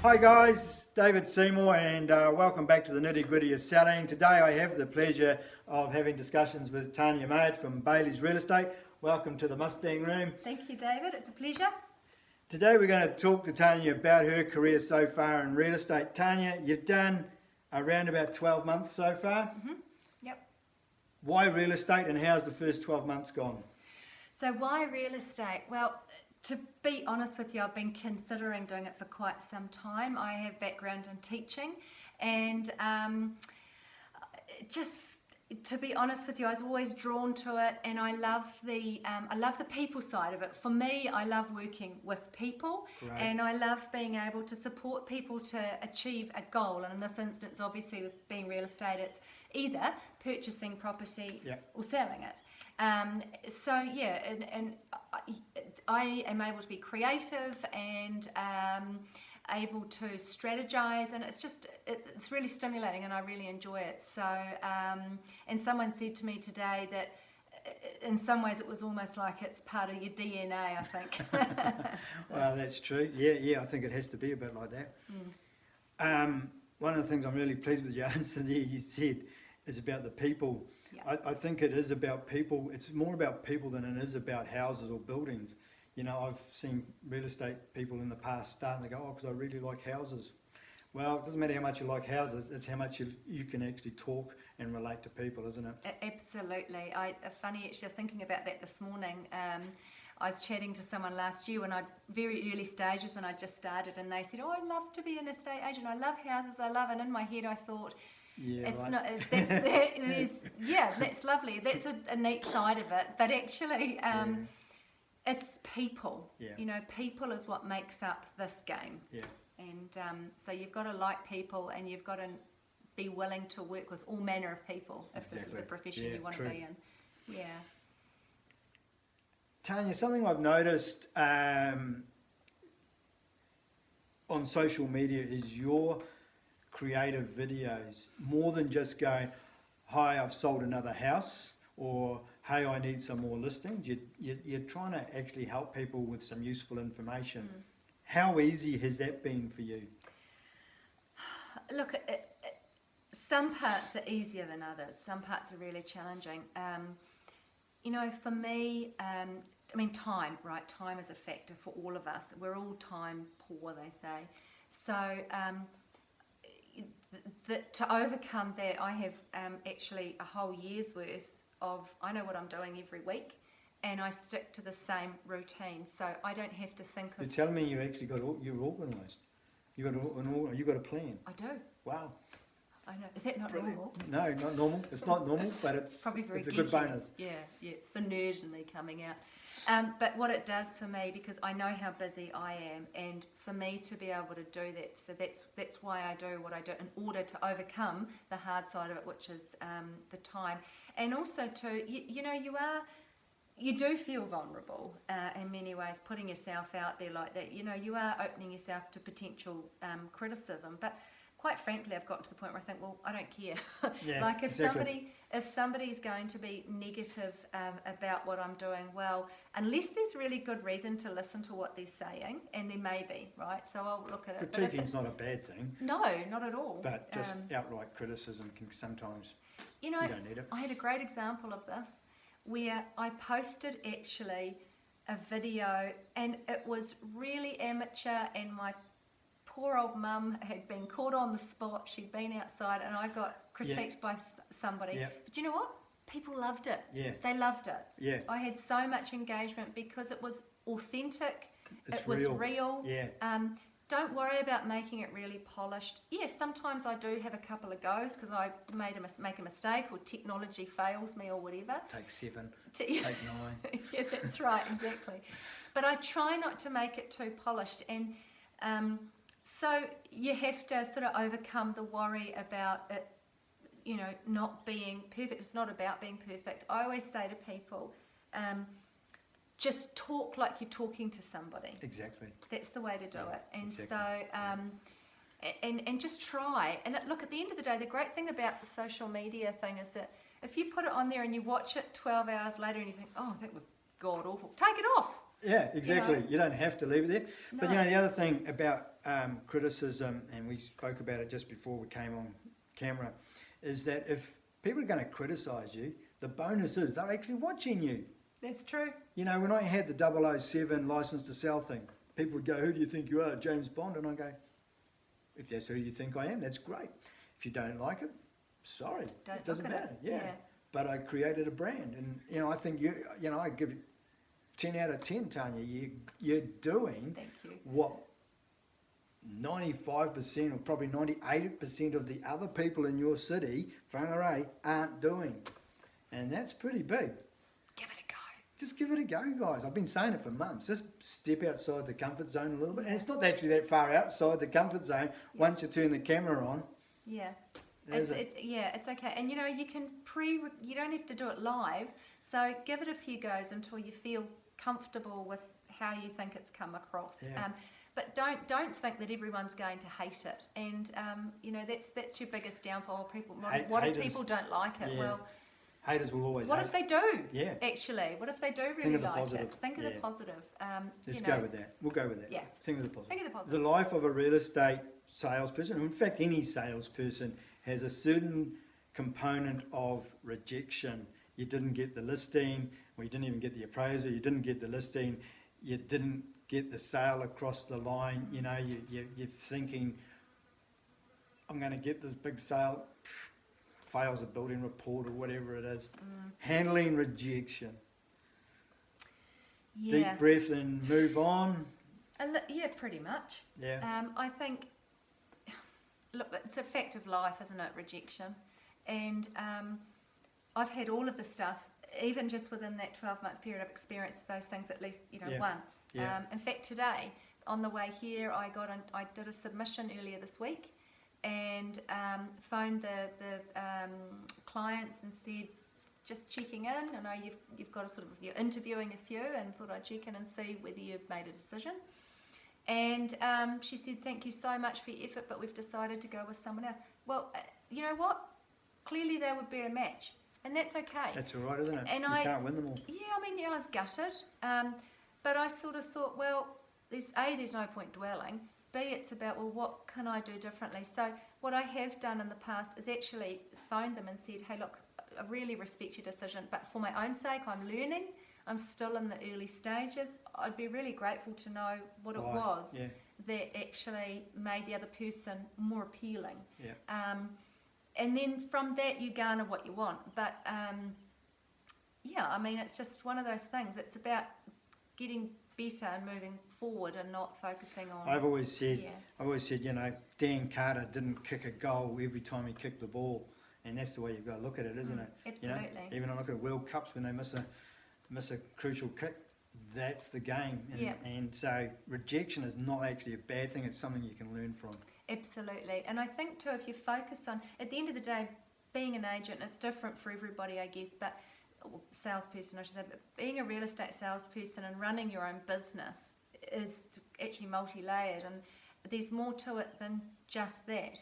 Hi guys, David Seymour and welcome back to the nitty gritty of selling. Today I have the pleasure of having discussions with Tanya Maich from Bayleys Real Estate. Welcome to the Mustang Room. Thank you, David. It's a pleasure. Today we're going to talk to Tanya about her career so far in real estate. Tanya, you've done around about 12 months so far. Yep. Why real estate and how's the first 12 months gone? So why real estate? Well, to be honest with you, I've been considering doing it for quite some time. I have background in teaching and just to be honest with you, I was always drawn to it, and I love the people side of it. For me, I love working with people, Right. and I love being able to support people to achieve a goal. And in this instance, obviously, with being real estate, it's either purchasing property Yep. or selling it. So yeah, and I am able to be creative and able to strategize, and it's really stimulating, and I really enjoy it. So and someone said to me today that in some ways it was almost like it's part of your DNA, I think. So. Well, that's true. Yeah, I think it has to be a bit like that. One of the things I'm really pleased with your answer there, you said, is about the people. Yeah. I think it is about people. It's more about people than it is about houses or buildings. You know, I've seen real estate people in the past start and they go, oh, because I really like houses. Well, it doesn't matter how much you like houses, it's how much you can actually talk and relate to people, isn't it? Absolutely. Funny, actually, I was thinking about that this morning. I was chatting to someone last year when very early stages when I just started, and they said, oh, I love to be an estate agent. I love houses, and in my head I thought, Yeah, it's right. not. That's lovely. That's a neat side of it. But actually, it's people. Yeah. You know, people is what makes up this game. Yeah. And so you've got to like people, and you've got to be willing to work with all manner of people if this is a profession you want to be in. Yeah. Tanya, something I've noticed on social media is your creative videos, more than just going, hi, I've sold another house, or hey, I need some more listings. You're trying to actually help people with some useful information. How easy has that been for you? Look, some parts are easier than others. Some parts are really challenging. You know, for me, I mean, time, right? Time is a factor for all of us. We're all time poor, they say. So to overcome that, I have actually a whole year's worth of, I know what I'm doing every week, and I stick to the same routine, so I don't have to think of... You're telling me you actually you're organised. You got a plan. I do. Wow. I know. Is that not normal? No, not normal. It's not normal, but it's probably very it's a geeky. good bonus. Yeah, it's the nerd in me coming out. But what it does for me, because I know how busy I am, and for me to be able to do that, so that's why I do what I do, in order to overcome the hard side of it, which is the time, and also to you do feel vulnerable in many ways, putting yourself out there like that. You know, you are opening yourself to potential criticism, but quite frankly, I've got to the point where I think, well, I don't care. Yeah, like exactly. if somebody's going to be negative about what I'm doing, well, unless there's really good reason to listen to what they're saying, and there may be, right? So I'll look at it. Critiquing's not a bad thing. No, not at all. But just outright criticism can sometimes, you don't need it. I had a great example of this where I posted actually a video, and it was really amateur, and my poor old mum had been caught on the spot. She'd been outside, and I got critiqued by somebody. Yeah. But you know what? People loved it. Yeah. They loved it. Yeah. I had so much engagement because it was authentic. It's it was real. Yeah. Don't worry about making it really polished. Yes, sometimes I do have a couple of goes because I make a mistake, or technology fails me, or whatever. Take 7, take 9. Yeah, that's right, exactly. But I try not to make it too polished, and so you have to sort of overcome the worry about it, you know, not being perfect. It's not about being perfect. I always say to people, just talk like you're talking to somebody. Exactly. That's the way to do it. And exactly. So, and just try. And look, at the end of the day, the great thing about the social media thing is that if you put it on there and you watch it 12 hours later and you think, oh, that was god awful, take it off. Yeah, exactly. You don't have to leave it there. But No. the other thing about criticism, and we spoke about it just before we came on camera, is that if people are going to criticise you, the bonus is they're actually watching you. That's true. When I had the 007 license to sell thing, people would go, "Who do you think you are, James Bond?" And I go, "If that's who you think I am, that's great. If you don't like it, sorry, it doesn't look at matter." it. Yeah. But I created a brand, and I think I give it 10 out of 10, Tanya. You're doing Thank you. what 95% or probably 98% of the other people in your city, Whangarei, aren't doing. And that's pretty big. Give it a go. Just give it a go, guys. I've been saying it for months. Just step outside the comfort zone a little bit. And it's not actually that far outside the comfort zone once you turn the camera on. Yeah. There's It's okay. And you can you don't have to do it live. So give it a few goes until you feel comfortable with how you think it's come across. Yeah. But don't think that everyone's going to hate it. And that's your biggest downfall. People, what if people don't like it? Yeah. Well, haters will always what hate. if they do? Yeah. Actually, what if they do Think really of the like positive. it? Think of the positive. Let's go with that. We'll go with that. Yeah. Think of the positive. Think of the positive. The life of a real estate salesperson, in fact any salesperson, has a certain component of rejection. You didn't get the listing, or you didn't even get the appraisal, you didn't get the listing, you didn't get the sale across the line. You're thinking, I'm going to get this big sale, fails a building report or whatever it is. Handling rejection. Yeah. Deep breath and move on. Yeah, pretty much. Yeah. I think, look, it's a fact of life, isn't it? Rejection. And I've had all of the stuff, even just within that 12-month period, I've experienced those things at least, once. Yeah. In fact, today, on the way here, I did a submission earlier this week and phoned the clients and said, just checking in. I know you've got you're interviewing a few, and thought I'd check in and see whether you've made a decision. And she said, thank you so much for your effort, but we've decided to go with someone else. Well, you know what? Clearly they would be a match, and that's okay. That's all right, isn't it? And you can't win them all. Yeah, I was gutted. But I sort of thought, well, there's no point dwelling. B, it's about, well, what can I do differently? So what I have done in the past is actually phoned them and said, hey, look, I really respect your decision, but for my own sake, I'm learning. I'm still in the early stages. I'd be really grateful to know what it was that actually made the other person more appealing. Yeah. And then from that, you garner what you want. But it's just one of those things. It's about getting better and moving forward and not focusing on. I've always said, Dan Carter didn't kick a goal every time he kicked the ball, and that's the way you've got to look at it, isn't it? Absolutely. Even I look at World Cups when they miss a crucial kick. That's the game, and so rejection is not actually a bad thing. It's something you can learn from. Absolutely, and I think too, if you focus on, at the end of the day, being an agent, it's different for everybody, I guess, but salesperson, I should say, but being a real estate salesperson and running your own business is actually multi-layered, and there's more to it than just that.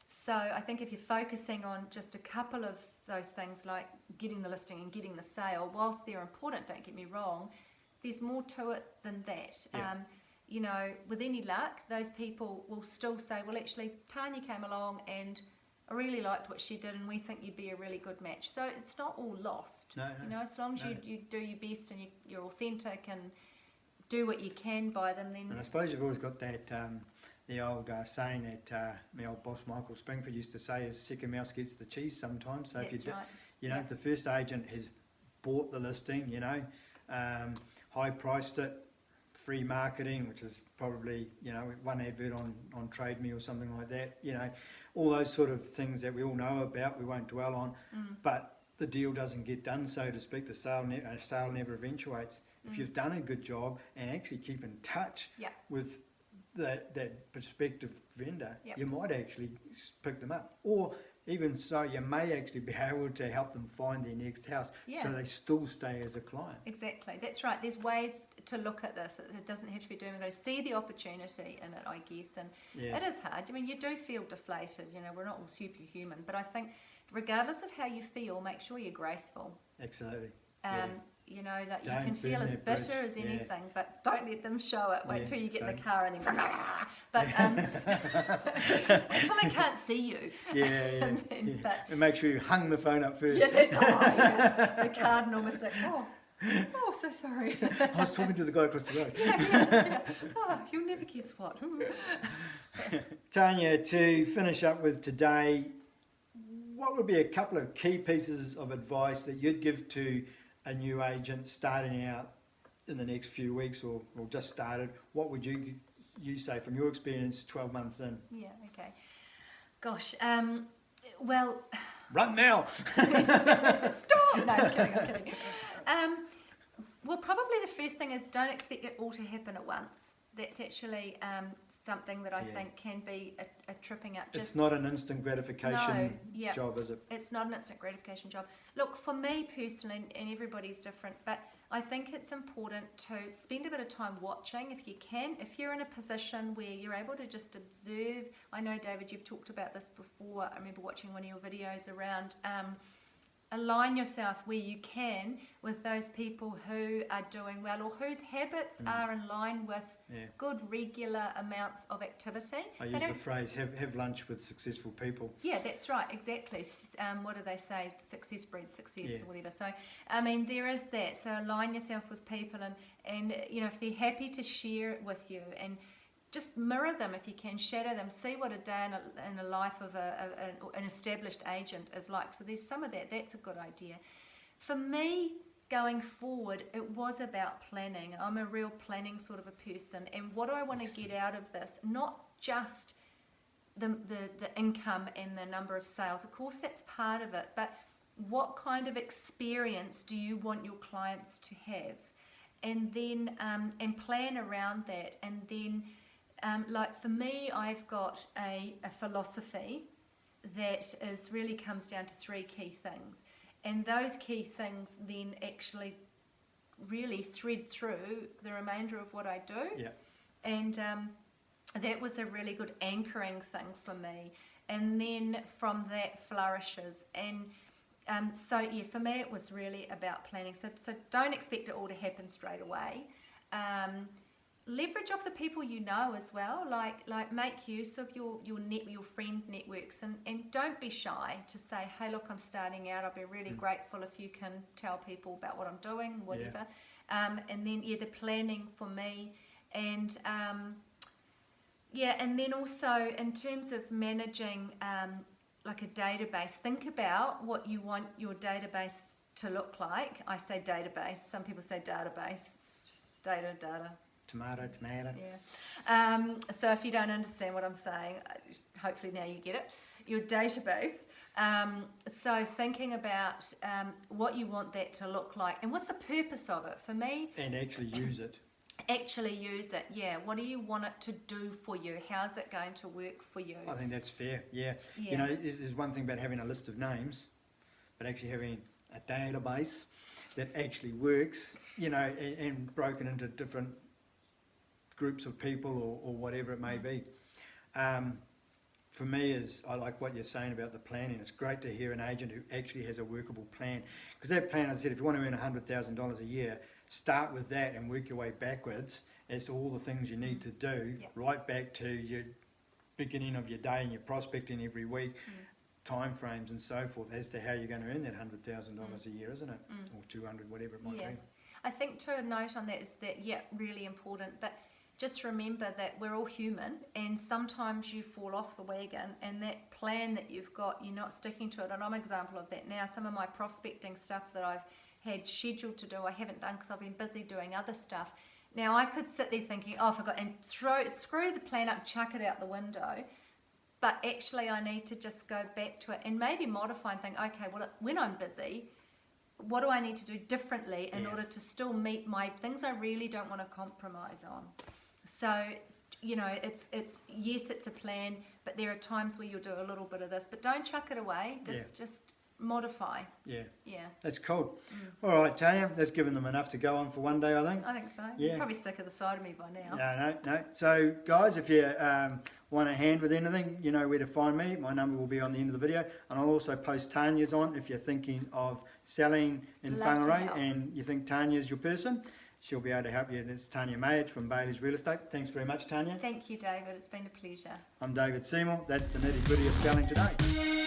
So I think if you're focusing on just a couple of those things, like getting the listing and getting the sale, whilst they're important, don't get me wrong, there's more to it than that. Yeah. With any luck, those people will still say, well, actually, Tanya came along and I really liked what she did, and we think you'd be a really good match. So it's not all lost. No. As long as you do your best and you're authentic and do what you can by them, then. And I suppose you've always got that the old saying that my old boss Michael Springford used to say is second mouse gets the cheese sometimes. So That's if right. the first agent has bought the listing, high priced it, free marketing, which is probably one advert on Trade Me or something like that, all those sort of things that we all know about, we won't dwell on, but the deal doesn't get done, so to speak. The sale never eventuates. If you've done a good job and actually keep in touch with that prospective vendor, you might actually pick them up, or even so, you may actually be able to help them find their next house, so they still stay as a client. Exactly, that's right. There's ways to look at this. It doesn't have to be doing it. See the opportunity in it, I guess, and it is hard. I mean, you do feel deflated. We're not all superhuman, but I think regardless of how you feel, make sure you're graceful. Absolutely. You know, like you Don't can feel burn as that bitter bridge, as yeah. anything, but don't let them show it. Wait Yeah, till you get in the don't. car and then, but wait till they can't see you. Yeah, And yeah, then, yeah. but And make sure you hung the phone up first. yeah, that's yeah. The cardinal mistake. Oh, so sorry. I was talking to the guy across the road. Yeah. Oh, you'll never guess what. Tanya, to finish up with today, what would be a couple of key pieces of advice that you'd give to a new agent starting out in the next few weeks or just started? What would you say from your experience 12 months in? Yeah, okay. Gosh, well... Run now! Stop! No, I'm kidding. Well, probably the first thing is don't expect it all to happen at once. That's actually something that I think can be a tripping up. It's not an instant gratification job, is it? It's not an instant gratification job. Look, for me personally, and everybody's different, but I think it's important to spend a bit of time watching if you can. If you're in a position where you're able to just observe, I know, David, you've talked about this before. I remember watching one of your videos around align yourself where you can with those people who are doing well or whose habits are in line with good regular amounts of activity. I use the phrase have lunch with successful people. Yeah, that's right, exactly. What do they say? Success breeds success or whatever. So, I mean, there is that. So align yourself with people and you know, if they're happy to share it with you and just mirror them if you can, shadow them, see what a day in the life of an established agent is like. So there's some of that. That's a good idea. For me, going forward, it was about planning. I'm a real planning sort of a person. And what do I want to get out of this? Not just the income and the number of sales. Of course, that's part of it. But what kind of experience do you want your clients to have? And then and plan around that. And then like for me, I've got a philosophy that really comes down to 3 key things. And those key things then actually really thread through the remainder of what I do. Yeah. And that was a really good anchoring thing for me. And then from that flourishes. And so, yeah, for me it was really about planning. So don't expect it all to happen straight away. Leverage off the people you know as well, like make use of your friend networks and don't be shy to say, hey, look, I'm starting out, I'll be really grateful if you can tell people about what I'm doing, whatever. And then the planning for me and and then also in terms of managing like a database, think about what you want your database to look like. I say database, some people say database, data. Tomato. Yeah. So if you don't understand what I'm saying, hopefully now you get it. Your database. So thinking about what you want that to look like and what's the purpose of it for me. And actually use it. Actually use it, yeah. What do you want it to do for you? How's it going to work for you? I think that's fair, yeah. You know, there's one thing about having a list of names, but actually having a database that actually works, you know, and broken into different groups of people or whatever it may be. For me, I like what you're saying about the planning. It's great to hear an agent who actually has a workable plan. Because that plan, as I said, if you want to earn $100,000 a year, start with that and work your way backwards as to all the things you need to do, right back to your beginning of your day and your prospecting every week, time frames and so forth, as to how you're going to earn that $100,000 a year, isn't it? Or 200, whatever it might be. I think to note on that is that, really important, but just remember that we're all human and sometimes you fall off the wagon and that plan that you've got, you're not sticking to it. And I'm an example of that now. Some of my prospecting stuff that I've had scheduled to do, I haven't done because I've been busy doing other stuff. Now I could sit there thinking, oh, I forgot, and screw the plan up, chuck it out the window. But actually I need to just go back to it and maybe modify and think, okay, well, when I'm busy, what do I need to do differently in order to still meet my things I really don't want to compromise on? So, you know, it's yes, it's a plan, but there are times where you'll do a little bit of this, but don't chuck it away. Just modify. Yeah. That's cool. All right, Tanya, that's given them enough to go on for one day, I think. I think so. You're probably sick of the side of me by now. No. So, guys, if you want a hand with anything, you know where to find me. My number will be on the end of the video, and I'll also post Tanya's on if you're thinking of selling in Love to Whangarei help. and you think Tanya's your person, she'll be able to help you. That's Tanya Maich from Bayleys Real Estate. Thanks very much, Tanya. Thank you, David. It's been a pleasure. I'm David Seymour. That's the nitty-gritty of selling today.